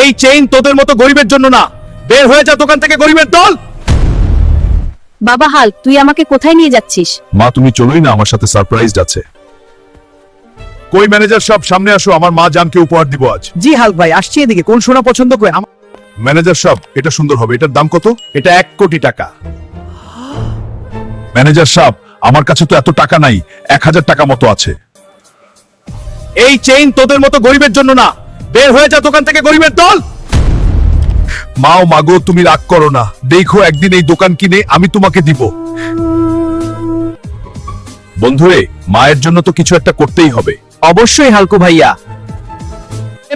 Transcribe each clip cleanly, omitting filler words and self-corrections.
এই চেইন তোদের মতো গরিবের জন্য না, বের হয়ে যা দোকান থেকে গরিবের দল। বাবা হাল্ক, তুই আমাকে কোথায় নিয়ে যাচ্ছিস? মা তুমি চলোই না, আমার সাথে সারপ্রাইজ আছে। কই ম্যানেজার সাহেব, সামনে আসো, আমার মা জানকে উপহার দিব আজ। জি হাল্ক ভাই, আসছি এদিকে। কোন সোনা পছন্দ করে? ম্যানেজার সাহেব, এটা সুন্দর হবে, এটার দাম কত? এটা 1 কোটি টাকা। ম্যানেজার সাহেব, আমার কাছে তো এত টাকা নাই, 1000 টাকা মতো আছে। এই চেইন তোদের মতো গরিবের জন্য না, বের হয়ে যা দোকান থেকে গরিবের দল। মাও মাগো, তুমি রাগ করো না, দেখো একদিন এই দোকান কিনে আমি তোমাকে দিব। বন্ধুরে, মায়ের জন্য তো কিছু একটা করতেই হবে। অবশ্যই হালকু ভাইয়া।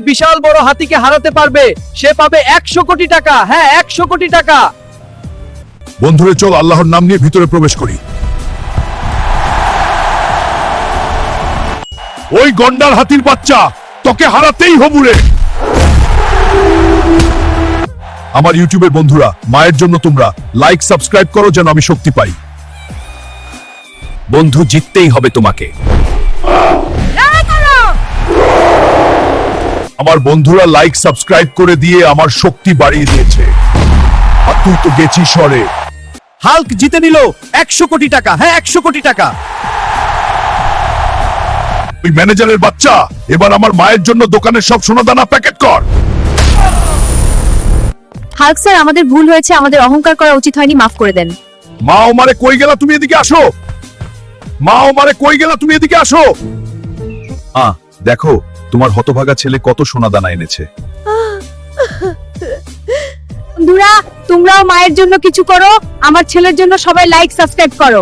বিশাল বড় হাতিকে হারাতে পারবে, সে পাবে 100 কোটি টাকা। হ্যাঁ, 100 কোটি টাকা। বন্ধুরে চল, আল্লাহর নাম নিয়ে ভিতরে প্রবেশ করি। ওই গন্ডার হাতির বাচ্চা, তোকে হারাতেই হবুরে। আমার ইউটিউবের বন্ধুরা, মায়ের জন্য তোমরা লাইক সাবস্ক্রাইব করো যেন আমি শক্তি পাই। বন্ধু, জিততেই হবে তোমাকে। আমার বন্ধুরা লাইক সাবস্ক্রাইব করে দিয়ে আমার শক্তি বাড়িয়ে দিয়েছে। আর তুই তো গেছিস সরে। হাল্ক জিতে নিল 100 কোটি টাকা। হ্যাঁ, 100 কোটি টাকা। ওই ম্যানেজারের বাচ্চা, এবার আমার মায়ের জন্য দোকানের সব সোনাদানা প্যাকেট কর। হাল্ক স্যার, আমাদের ভুল হয়েছে, আমাদের অহংকার করা উচিত হয়নি, মাফ করে দেন। মা ও মারে কই গেলা, তুমি এদিকে আসো। মা ও মারে কই গেলা, তুমি এদিকে আসো। দেখো তোমার হতভাগা ছেলে কত সোনাদানা এনেছে। বন্ধুরা, তোমরাও মায়ের জন্য কিছু করো, আমার ছেলের জন্য সবাই লাইক সাবস্ক্রাইব করো।